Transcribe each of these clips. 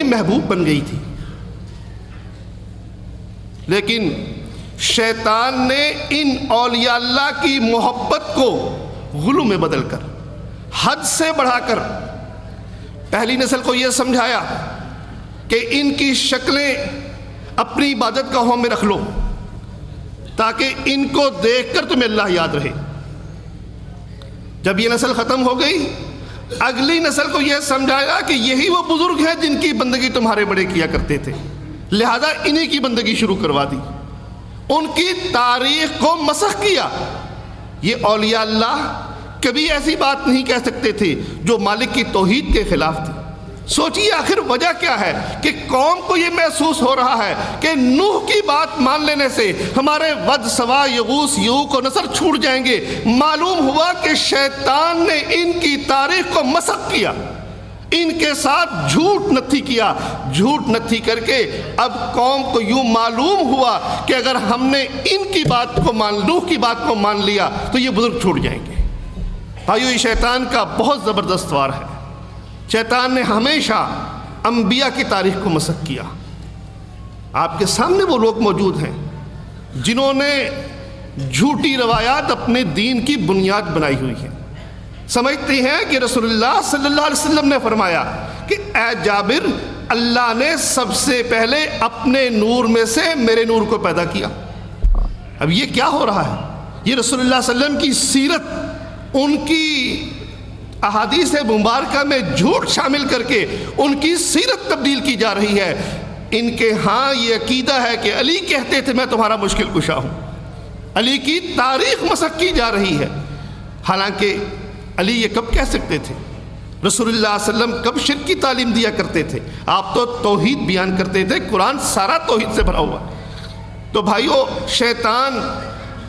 محبوب بن گئی تھی، لیکن شیطان نے ان اولیاء اللہ کی محبت کو غلو میں بدل کر، حد سے بڑھا کر پہلی نسل کو یہ سمجھایا کہ ان کی شکلیں اپنی عبادت گاہوں میں رکھ لو تاکہ ان کو دیکھ کر تمہیں اللہ یاد رہے۔ جب یہ نسل ختم ہو گئی، اگلی نسل کو یہ سمجھایا کہ یہی وہ بزرگ ہیں جن کی بندگی تمہارے بڑے کیا کرتے تھے، لہذا انہی کی بندگی شروع کروا دی، ان کی تاریخ کو مسخ کیا۔ یہ اولیاء اللہ کبھی ایسی بات نہیں کہہ سکتے تھے جو مالک کی توحید کے خلاف تھی۔ سوچئے آخر وجہ کیا ہے کہ قوم کو یہ محسوس ہو رہا ہے کہ نوح کی بات مان لینے سے ہمارے ود، سوا، یغوث، یعوق و نصر چھوٹ جائیں گے۔ معلوم ہوا کہ شیطان نے ان کی تاریخ کو مسخ کیا، ان کے ساتھ جھوٹ نتھی کیا، جھوٹ نتھی کر کے اب قوم کو یوں معلوم ہوا کہ اگر ہم نے ان کی بات کو نوح کی بات کو مان لیا تو یہ بزرگ چھوٹ جائیں گے۔ بھائیو، یہ شیطان کا بہت زبردست وار ہے۔ شیطان نے ہمیشہ انبیاء کی تاریخ کو مسخ کیا۔ آپ کے سامنے وہ لوگ موجود ہیں جنہوں نے جھوٹی روایات اپنے دین کی بنیاد بنائی ہوئی ہیں، سمجھتے ہیں کہ رسول اللہ صلی اللہ علیہ وسلم نے فرمایا کہ اے جابر، اللہ نے سب سے پہلے اپنے نور میں سے میرے نور کو پیدا کیا۔ اب یہ کیا ہو رہا ہے؟ یہ رسول اللہ صلی اللہ علیہ وسلم کی سیرت، ان کی احادیث مبارکہ میں جھوٹ شامل کر کے ان کی سیرت تبدیل کی جا رہی ہے۔ ان کے ہاں یہ عقیدہ ہے کہ علی کہتے تھے میں تمہارا مشکل کشا ہوں، علی کی تاریخ مسخ کی جا رہی ہے۔ حالانکہ علی یہ کب کہہ سکتے تھے؟ رسول اللہ صلی اللہ علیہ وسلم کب شرک کی تعلیم دیا کرتے تھے؟ آپ تو توحید بیان کرتے تھے، قرآن سارا توحید سے بھرا ہوا۔ تو بھائیو، شیطان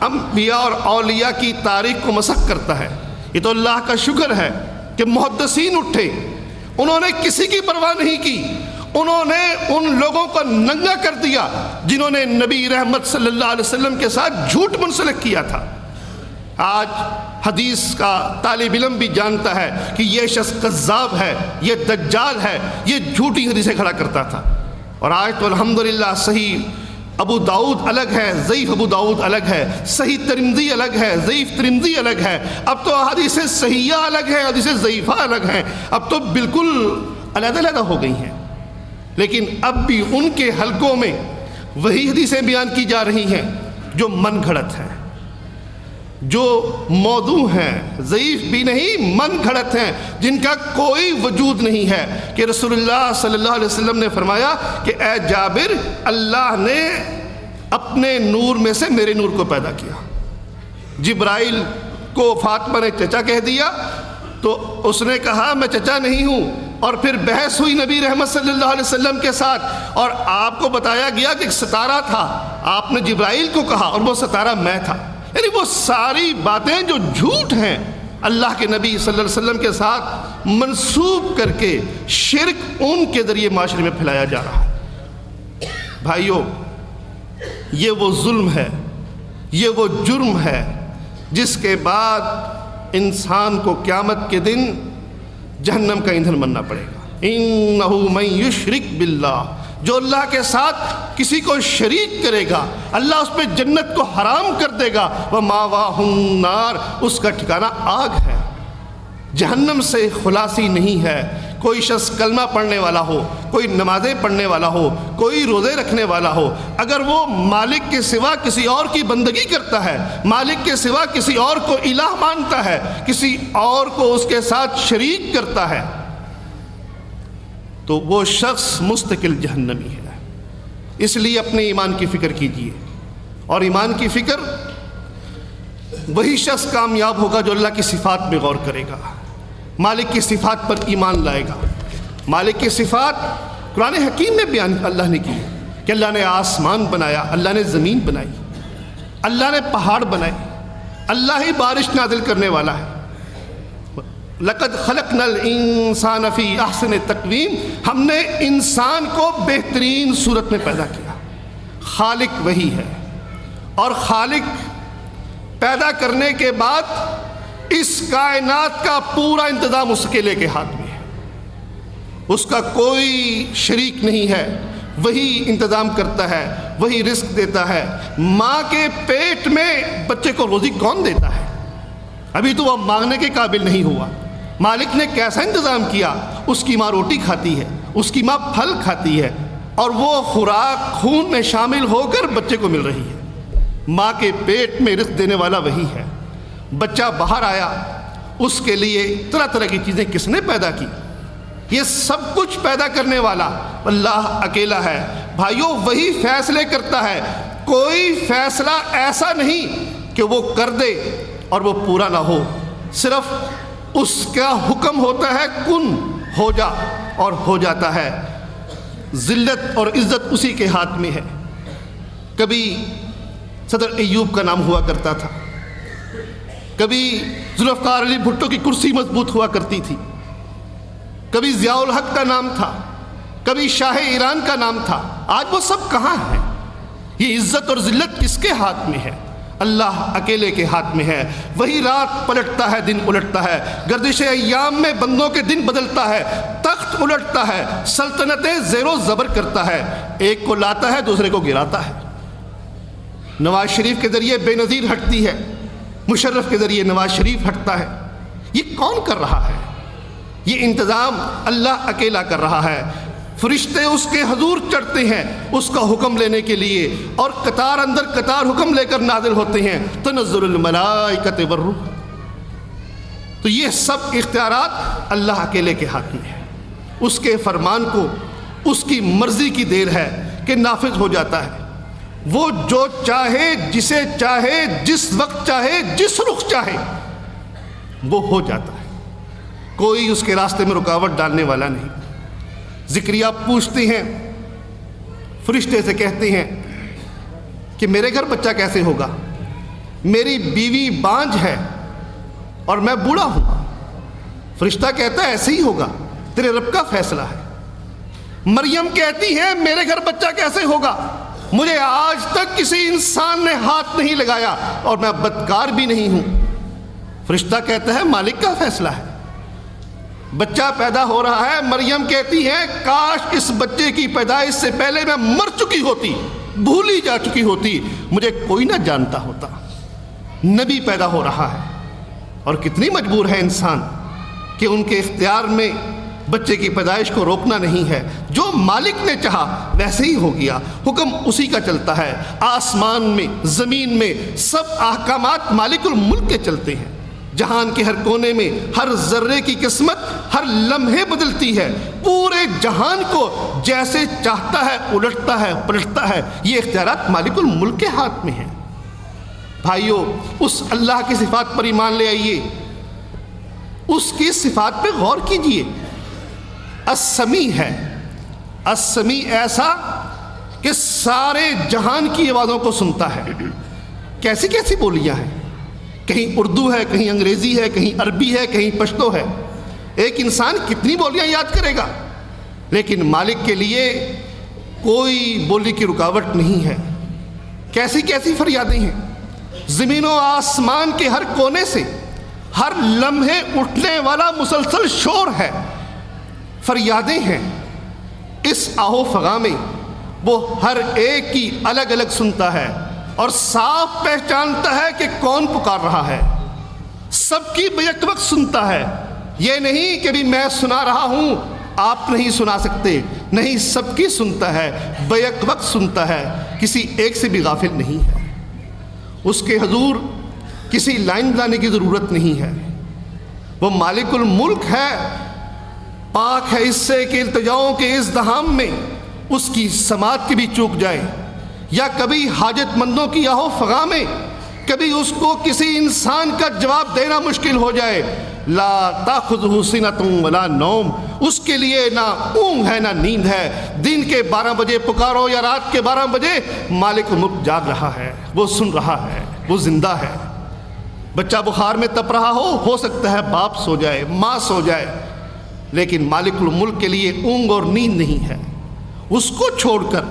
انبیاء اور اولیاء کی تاریخ کو مسخ کرتا ہے۔ یہ تو اللہ کا شکر ہے کہ محدثین اٹھے، انہوں نے کسی کی پرواہ نہیں کی، انہوں نے ان لوگوں کو ننگا کر دیا جنہوں نے نبی رحمت صلی اللہ علیہ وسلم کے ساتھ جھوٹ منسلک کیا تھا۔ آج حدیث کا طالب علم بھی جانتا ہے کہ یہ شخص کذاب ہے، یہ دجال ہے، یہ جھوٹی حدیثیں کھڑا کرتا تھا۔ اور آج تو الحمدللہ صحیح ابو داؤد الگ ہے، ضعیف ابو داؤد الگ ہے، صحیح ترمذی الگ ہے، ضعیف ترمذی الگ ہے، اب تو حدیث صحیحہ الگ ہے، حدیث ضعیفہ الگ ہیں، اب تو بالکل علیحدہ علیحدہ ہو گئی ہیں۔ لیکن اب بھی ان کے حلقوں میں وہی حدیثیں بیان کی جا رہی ہیں جو من گھڑت ہیں، جو موضوع ہیں، ضعیف بھی نہیں، من گھڑت ہیں، جن کا کوئی وجود نہیں ہے۔ کہ رسول اللہ صلی اللہ علیہ وسلم نے فرمایا کہ اے جابر، اللہ نے اپنے نور میں سے میرے نور کو پیدا کیا۔ جبرائیل کو فاطمہ نے چچا کہہ دیا تو اس نے کہا میں چچا نہیں ہوں، اور پھر بحث ہوئی نبی رحمت صلی اللہ علیہ وسلم کے ساتھ، اور آپ کو بتایا گیا کہ ایک ستارہ تھا، آپ نے جبرائیل کو کہا اور وہ ستارہ میں تھا۔ یعنی وہ ساری باتیں جو جھوٹ ہیں اللہ کے نبی صلی اللہ علیہ وسلم کے ساتھ منسوب کر کے شرک ان کے ذریعے معاشرے میں پھیلایا جا رہا ہے۔ بھائیو، یہ وہ ظلم ہے، یہ وہ جرم ہے جس کے بعد انسان کو قیامت کے دن جہنم کا ایندھن بننا پڑے گا۔ اِنَّهُ مَن يُشْرِكْ بِاللَّهِ، جو اللہ کے ساتھ کسی کو شریک کرے گا اللہ اس پہ جنت کو حرام کر دے گا، وَمَأْوَاهُ النَّارُ، اس کا ٹھکانہ آگ ہے، جہنم سے خلاصی نہیں ہے۔ کوئی شخص کلمہ پڑھنے والا ہو، کوئی نمازیں پڑھنے والا ہو، کوئی روزے رکھنے والا ہو، اگر وہ مالک کے سوا کسی اور کی بندگی کرتا ہے، مالک کے سوا کسی اور کو الہ مانتا ہے، کسی اور کو اس کے ساتھ شریک کرتا ہے، تو وہ شخص مستقل جہنمی ہے۔ اس لیے اپنے ایمان کی فکر کیجئے، اور ایمان کی فکر وہی شخص کامیاب ہوگا جو اللہ کی صفات میں غور کرے گا، مالک کی صفات پر ایمان لائے گا۔ مالک کی صفات قرآن حکیم میں بیان اللہ نے کی کہ اللہ نے آسمان بنایا، اللہ نے زمین بنائی، اللہ نے پہاڑ بنائے، اللہ ہی بارش نازل کرنے والا ہے۔ لَقَدْ خَلَقْنَا الْإِنسَانَ فِي أَحْسَنِ تَقْوِيمٍ، ہم نے انسان کو بہترین صورت میں پیدا کیا۔ خالق وہی ہے، اور خالق پیدا کرنے کے بعد اس کائنات کا پورا انتظام اس اکیلے کے ہاتھ میں ہے۔ اس کا کوئی شریک نہیں ہے، وہی انتظام کرتا ہے، وہی رزق دیتا ہے۔ ماں کے پیٹ میں بچے کو روزی کون دیتا ہے؟ ابھی تو وہ مانگنے کے قابل نہیں ہوا، مالک نے کیسا انتظام کیا؟ اس کی ماں روٹی کھاتی ہے، اس کی ماں پھل کھاتی ہے، اور وہ خوراک خون میں شامل ہو کر بچے کو مل رہی ہے۔ ماں کے پیٹ میں رزق دینے والا وہی ہے۔ بچہ باہر آیا، اس کے لیے طرح طرح کی چیزیں کس نے پیدا کی؟ یہ سب کچھ پیدا کرنے والا اللہ اکیلا ہے۔ بھائیوں، وہی فیصلے کرتا ہے، کوئی فیصلہ ایسا نہیں کہ وہ کر دے اور وہ پورا نہ ہو، صرف اس کا حکم ہوتا ہے کن ہو جا اور ہو جاتا ہے۔ ذلت اور عزت اسی کے ہاتھ میں ہے۔ کبھی صدر ایوب کا نام ہوا کرتا تھا، کبھی ذوالفقار علی بھٹو کی کرسی مضبوط ہوا کرتی تھی، کبھی ضیاء الحق کا نام تھا، کبھی شاہ ایران کا نام تھا۔ آج وہ سب کہاں ہیں؟ یہ عزت اور ذلت کس کے ہاتھ میں ہے؟ اللہ اکیلے کے ہاتھ میں ہے۔ وہی رات پلٹتا ہے، دن الٹتا ہے، گردش ایام میں بندوں کے دن بدلتا ہے، تخت الٹتا ہے، سلطنتیں زیر و زبر کرتا ہے، ایک کو لاتا ہے دوسرے کو گراتا ہے۔ نواز شریف کے ذریعے بے نظیر ہٹتی ہے، مشرف کے ذریعے نواز شریف ہٹتا ہے۔ یہ کون کر رہا ہے؟ یہ انتظام اللہ اکیلا کر رہا ہے۔ فرشتے اس کے حضور چڑھتے ہیں اس کا حکم لینے کے لیے، اور قطار اندر قطار حکم لے کر نازل ہوتے ہیں، تنزل الملائکۃ والروح۔ تو یہ سب اختیارات اللہ اکیلے کے ہاتھ میں ہے۔ اس کے فرمان کو اس کی مرضی کی دیر ہے کہ نافذ ہو جاتا ہے۔ وہ جو چاہے، جسے چاہے، جس وقت چاہے، جس رخ چاہے، وہ ہو جاتا ہے۔ کوئی اس کے راستے میں رکاوٹ ڈالنے والا نہیں۔ زکریا پوچھتے ہیں، فرشتے سے کہتے ہیں کہ میرے گھر بچہ کیسے ہوگا؟ میری بیوی بانجھ ہے اور میں بوڑھا ہوں۔ فرشتہ کہتا ہے ایسے ہی ہوگا، تیرے رب کا فیصلہ ہے۔ مریم کہتی ہے میرے گھر بچہ کیسے ہوگا؟ مجھے آج تک کسی انسان نے ہاتھ نہیں لگایا اور میں بدکار بھی نہیں ہوں۔ فرشتہ کہتا ہے مالک کا فیصلہ ہے۔ بچہ پیدا ہو رہا ہے، مریم کہتی ہے کاش اس بچے کی پیدائش سے پہلے میں مر چکی ہوتی، بھولی جا چکی ہوتی، مجھے کوئی نہ جانتا ہوتا۔ نبی پیدا ہو رہا ہے، اور کتنی مجبور ہے انسان کہ ان کے اختیار میں بچے کی پیدائش کو روکنا نہیں ہے۔ جو مالک نے چاہا ویسے ہی ہو گیا، حکم اسی کا چلتا ہے۔ آسمان میں، زمین میں سب احکامات مالک الملک کے چلتے ہیں۔ جہان کے ہر کونے میں ہر ذرے کی قسمت ہر لمحے بدلتی ہے۔ پورے جہان کو جیسے چاہتا ہے الٹتا ہے، پلٹتا ہے۔ یہ اختیارات مالک الملک کے ہاتھ میں ہیں۔ بھائیو، اس اللہ کی صفات پر ایمان لے آئیے، اس کی صفات پہ غور کیجئے۔ السمیع ہے، السمیع ایسا کہ سارے جہان کی آوازوں کو سنتا ہے۔ کیسی کیسی بولیاں ہیں، کہیں اردو ہے، کہیں انگریزی ہے، کہیں عربی ہے، کہیں پشتو ہے۔ ایک انسان کتنی بولیاں یاد کرے گا؟ لیکن مالک کے لیے کوئی بولی کی رکاوٹ نہیں ہے۔ کیسی کیسی فریادیں ہیں، زمین و آسمان کے ہر کونے سے ہر لمحے اٹھنے والا مسلسل شور ہے، فریادیں ہیں۔ اس آہو فغاں میں وہ ہر ایک کی الگ الگ سنتا ہے اور صاف پہچانتا ہے کہ کون پکار رہا ہے۔ سب کی بیک وقت سنتا ہے۔ یہ نہیں کہ بھی میں سنا رہا ہوں آپ نہیں سنا سکتے، نہیں، سب کی سنتا ہے، بیک وقت سنتا ہے، کسی ایک سے بھی غافل نہیں ہے۔ اس کے حضور کسی لائن لانے کی ضرورت نہیں ہے۔ وہ مالک الملک ہے، پاک ہے اس سے کہ التجاؤں کے ازدحام میں اس کی سماعت کی بھی چوک جائے، یا کبھی حاجت مندوں کی آہو فغاں میں کبھی اس کو کسی انسان کا جواب دینا مشکل ہو جائے۔ لا تاخذہ سنۃ ولا نوم، اس کے لیے نہ اونگ ہے نہ نیند ہے۔ دن کے 12 بجے پکارو یا رات کے 12 بجے، مالک الملک جاگ رہا ہے، وہ سن رہا ہے، وہ زندہ ہے۔ بچہ بخار میں تپ رہا ہو سکتا ہے باپ سو جائے، ماں سو جائے، لیکن مالک الملک کے لیے اونگ اور نیند نہیں ہے۔ اس کو چھوڑ کر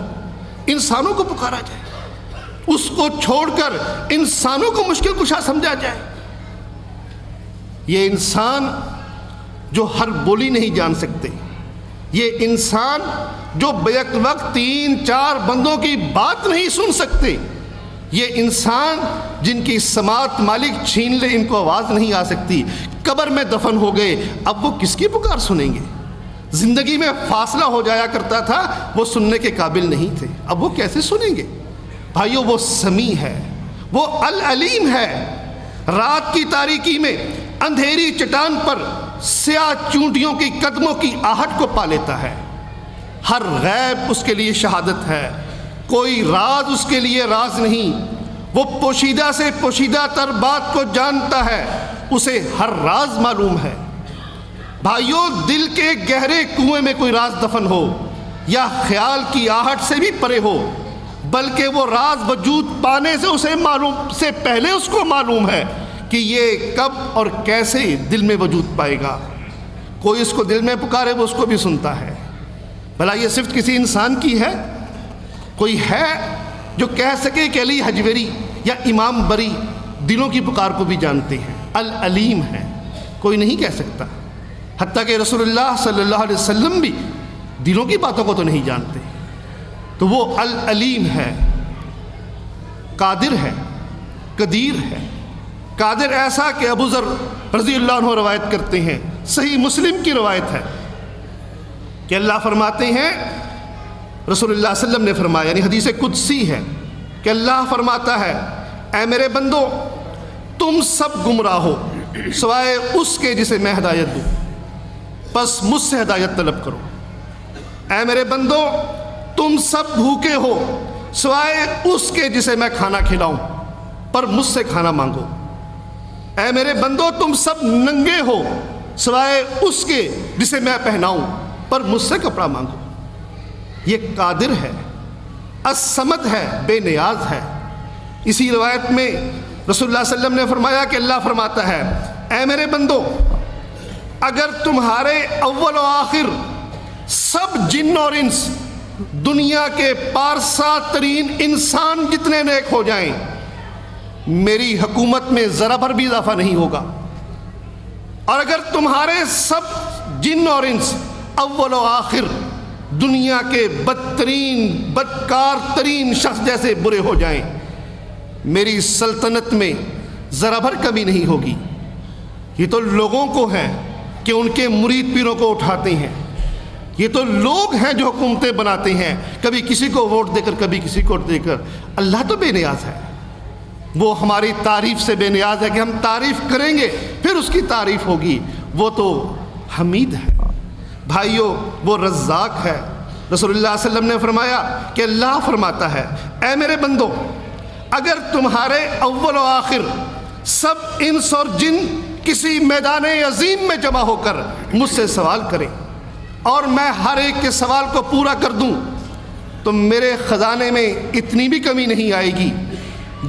انسانوں کو پکارا جائے، اس کو چھوڑ کر انسانوں کو مشکل کشا سمجھا جائے۔ یہ انسان جو ہر بولی نہیں جان سکتے، یہ انسان جو بیک وقت 3-4 بندوں کی بات نہیں سن سکتے، یہ انسان جن کی سماعت مالک چھین لے ان کو آواز نہیں آ سکتی، قبر میں دفن ہو گئے، اب وہ کس کی پکار سنیں گے؟ زندگی میں فاصلہ ہو جایا کرتا تھا، وہ سننے کے قابل نہیں تھے، اب وہ کیسے سنیں گے؟ بھائیو، وہ سمیع ہے، وہ العلیم ہے۔ رات کی تاریکی میں اندھیری چٹان پر سیاہ چونٹیوں کی قدموں کی آہٹ کو پا لیتا ہے۔ ہر غیب اس کے لیے شہادت ہے، کوئی راز اس کے لیے راز نہیں۔ وہ پوشیدہ سے پوشیدہ تر بات کو جانتا ہے، اسے ہر راز معلوم ہے۔ بھائیو، دل کے گہرے کنویں میں کوئی راز دفن ہو یا خیال کی آہٹ سے بھی پرے ہو، بلکہ وہ راز وجود پانے سے اسے معلوم سے پہلے اس کو معلوم ہے کہ یہ کب اور کیسے دل میں وجود پائے گا۔ کوئی اس کو دل میں پکارے وہ اس کو بھی سنتا ہے۔ بھلا یہ صفت کسی انسان کی ہے؟ کوئی ہے جو کہہ سکے کہ علی حجویری یا امام بری دلوں کی پکار کو بھی جانتے ہیں، العلیم ہے؟ کوئی نہیں کہہ سکتا۔ حتیٰ کہ رسول اللہ صلی اللہ علیہ وسلم بھی دلوں کی باتوں کو تو نہیں جانتے، تو وہ العلیم ہے، قادر ہے، قدیر ہے۔ قادر ایسا کہ ابو ذر رضی اللہ عنہ روایت کرتے ہیں، صحیح مسلم کی روایت ہے کہ اللہ فرماتے ہیں، رسول اللہ صلی اللہ علیہ وسلم نے فرمایا، یعنی حدیث قدسی ہے کہ اللہ فرماتا ہے، اے میرے بندو، تم سب گمراہ ہو سوائے اس کے جسے میں ہدایت دوں، بس مجھ سے ہدایت طلب کرو۔ اے میرے بندو، تم سب بھوکے ہو سوائے اس کے جسے میں کھانا کھلاؤں، پر مجھ سے کھانا مانگو۔ اے میرے بندو، تم سب ننگے ہو سوائے اس کے جسے میں پہناؤں، پر مجھ سے کپڑا مانگو۔ یہ قادر ہے، الصمد ہے، بے نیاز ہے۔ اسی روایت میں رسول اللہ صلی اللہ علیہ وسلم نے فرمایا کہ اللہ فرماتا ہے، اے میرے بندو، اگر تمہارے اول و آخر سب جن اور انس دنیا کے پارسا ترین انسان جتنے نیک ہو جائیں، میری حکومت میں ذرا بھر بھی اضافہ نہیں ہوگا۔ اور اگر تمہارے سب جن اور انس اول و آخر دنیا کے بدترین بدکار ترین شخص جیسے برے ہو جائیں، میری سلطنت میں ذرا بھر کمی نہیں ہوگی۔ یہ تو لوگوں کو ہے کہ ان کے مرید پیروں کو اٹھاتے ہیں، یہ تو لوگ ہیں جو حکومتیں بناتے ہیں، کبھی کسی کو ووٹ دے کر کبھی کسی کو دے کر۔ اللہ تو بے نیاز ہے، وہ ہماری تعریف سے بے نیاز ہے کہ ہم تعریف کریں گے پھر اس کی تعریف ہوگی۔ وہ تو حمید ہے۔ بھائیو، وہ رزاق ہے۔ رسول اللہ صلی اللہ علیہ وسلم نے فرمایا کہ اللہ فرماتا ہے، اے میرے بندو، اگر تمہارے اول و آخر سب انس اور جن کسی میدان عظیم میں جمع ہو کر مجھ سے سوال کریں اور میں ہر ایک کے سوال کو پورا کر دوں، تو میرے خزانے میں اتنی بھی کمی نہیں آئے گی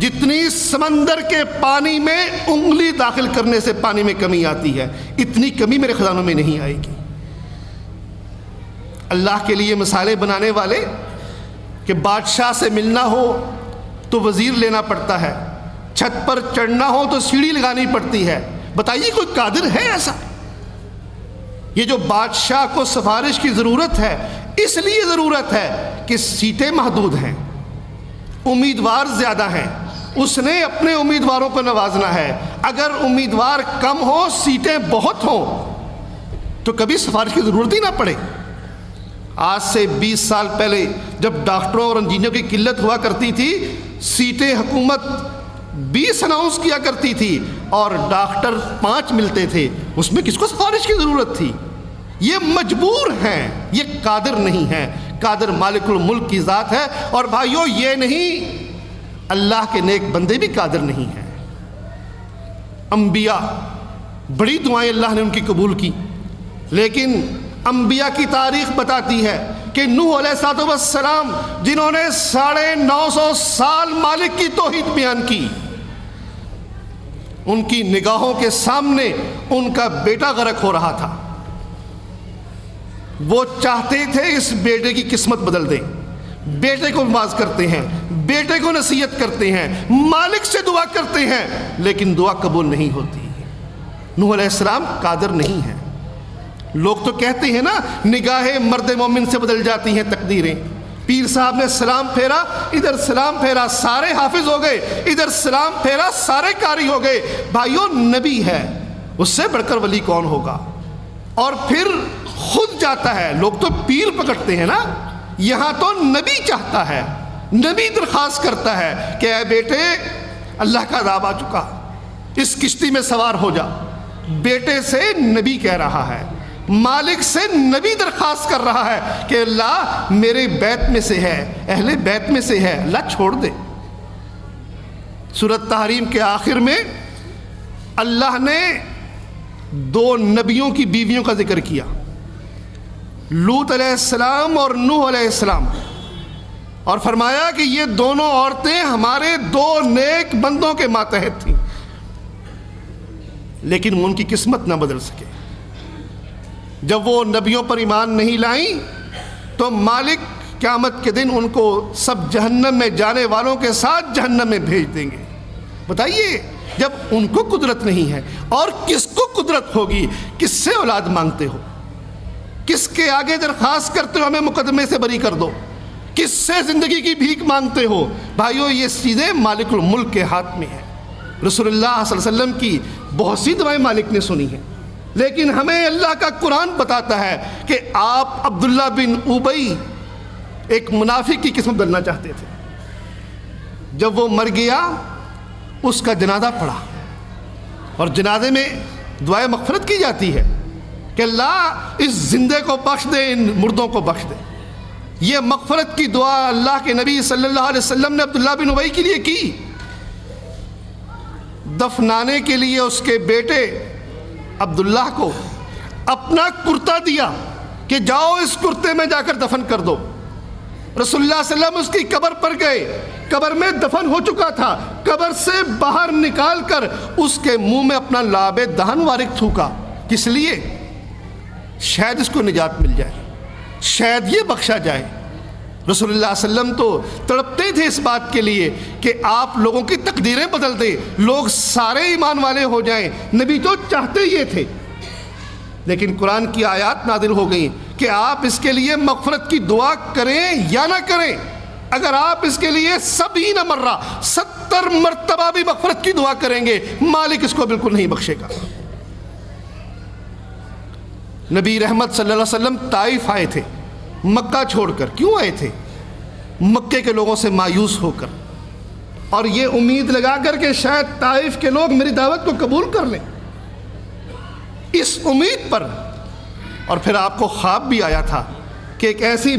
جتنی سمندر کے پانی میں انگلی داخل کرنے سے پانی میں کمی آتی ہے، اتنی کمی میرے خزانوں میں نہیں آئے گی۔ اللہ کے لیے مسالے بنانے والے کہ بادشاہ سے ملنا ہو تو وزیر لینا پڑتا ہے، چھت پر چڑھنا ہو تو سیڑھی لگانی پڑتی ہے۔ بتائیے کوئی قادر ہے ایسا؟ یہ جو بادشاہ کو سفارش کی ضرورت ہے، اس لیے ضرورت ہے کہ سیٹیں محدود ہیں، امیدوار زیادہ ہیں، اس نے اپنے امیدواروں کو نوازنا ہے۔ اگر امیدوار کم ہو، سیٹیں بہت ہوں، تو کبھی سفارش کی ضرورت ہی نہ پڑے۔ آج سے 20 سال پہلے جب ڈاکٹروں اور انجینئروں کی قلت ہوا کرتی تھی، سیٹیں حکومت 20 اناؤنس کیا کرتی تھی اور ڈاکٹر 5 ملتے تھے، اس میں کس کو سفارش کی ضرورت تھی؟ یہ مجبور ہیں، یہ قادر نہیں ہیں۔ قادر مالک الملک کی ذات ہے۔ اور بھائیو، یہ نہیں، اللہ کے نیک بندے بھی قادر نہیں ہیں۔ انبیاء، بڑی دعائیں اللہ نے ان کی قبول کی، لیکن انبیاء کی تاریخ بتاتی ہے کہ نوح علیہ السلام جنہوں نے 950 سال مالک کی توحید بیان کی، ان کی نگاہوں کے سامنے ان کا بیٹا غرق ہو رہا تھا۔ وہ چاہتے تھے اس بیٹے کی قسمت بدل دیں، بیٹے کو نواز کرتے ہیں، بیٹے کو نصیحت کرتے ہیں، مالک سے دعا کرتے ہیں، لیکن دعا قبول نہیں ہوتی۔ نوح علیہ السلام قادر نہیں ہیں۔ لوگ تو کہتے ہیں نا نگاہ مرد مومن سے بدل جاتی ہیں تقدیریں. پیر صاحب نے سلام پھیرا، ادھر سلام پھیرا سارے حافظ ہو گئے، ادھر سلام پھیرا سارے قاری ہو گئے. بھائیو نبی ہے، اس سے بڑھ کر ولی کون ہوگا؟ اور پھر خود جاتا ہے. لوگ تو پیر پکڑتے ہیں نا، یہاں تو نبی چاہتا ہے، نبی درخواست کرتا ہے کہ اے بیٹے اللہ کا عذاب آ چکا، اس کشتی میں سوار ہو جا. بیٹے سے نبی کہہ رہا ہے، مالک سے نبی درخواست کر رہا ہے کہ اللہ میرے بیت میں سے ہے، اہل بیت میں سے ہے، اللہ چھوڑ دے. سورۃ تحریم کے آخر میں اللہ نے 2 نبیوں کی بیویوں کا ذکر کیا، لوط علیہ السلام اور نوح علیہ السلام، اور فرمایا کہ یہ دونوں عورتیں ہمارے 2 نیک بندوں کے ماتحت تھیں، لیکن وہ ان کی قسمت نہ بدل سکے. جب وہ نبیوں پر ایمان نہیں لائیں تو مالک قیامت کے دن ان کو سب جہنم میں جانے والوں کے ساتھ جہنم میں بھیج دیں گے. بتائیے جب ان کو قدرت نہیں ہے اور کس کو قدرت ہوگی؟ کس سے اولاد مانگتے ہو؟ کس کے آگے درخواست کرتے ہو ہمیں مقدمے سے بری کر دو؟ کس سے زندگی کی بھیک مانگتے ہو؟ بھائیو یہ چیزیں مالک الملک کے ہاتھ میں ہیں. رسول اللہ صلی اللہ علیہ وسلم کی بہت سی دعائیں مالک نے سنی ہیں، لیکن ہمیں اللہ کا قرآن بتاتا ہے کہ آپ عبداللہ بن ابی ایک منافق کی قسم بدلنا چاہتے تھے. جب وہ مر گیا اس کا جنازہ پڑھا، اور جنازے میں دعائے مغفرت کی جاتی ہے کہ اللہ اس زندے کو بخش دے، ان مردوں کو بخش دے. یہ مغفرت کی دعا اللہ کے نبی صلی اللہ علیہ وسلم نے عبداللہ بن ابی کے لیے کی. دفنانے کے لیے اس کے بیٹے عبداللہ کو اپنا کرتا دیا کہ جاؤ اس کرتے میں جا کر دفن کر دو. رسول اللہ صلی اللہ علیہ وسلم اس کی قبر پر گئے، قبر میں دفن ہو چکا تھا، قبر سے باہر نکال کر اس کے منہ میں اپنا لعاب دہن وارک تھوکا. کس لیے؟ شاید اس کو نجات مل جائے، شاید یہ بخشا جائے. رسول اللہ صلی اللہ علیہ وسلم تو تڑپتے تھے اس بات کے لیے کہ آپ لوگوں کی تقدیریں بدل دیں، لوگ سارے ایمان والے ہو جائیں. نبی تو چاہتے یہ تھے، لیکن قرآن کی آیات نازل ہو گئیں کہ آپ اس کے لیے مغفرت کی دعا کریں یا نہ کریں. اگر آپ اس کے لیے 70 مرہ 70 مرتبہ بھی مغفرت کی دعا کریں گے، مالک اس کو بالکل نہیں بخشے گا. نبی رحمت صلی اللہ علیہ وسلم طائف آئے تھے، مکہ چھوڑ کر. کیوں آئے تھے؟ مکے کے لوگوں سے مایوس ہو کر، اور یہ امید لگا کر کہ شاید طائف کے لوگ میری دعوت کو قبول کر لیں. اس امید پر، اور پھر آپ کو خواب بھی آیا تھا کہ ایک ایسی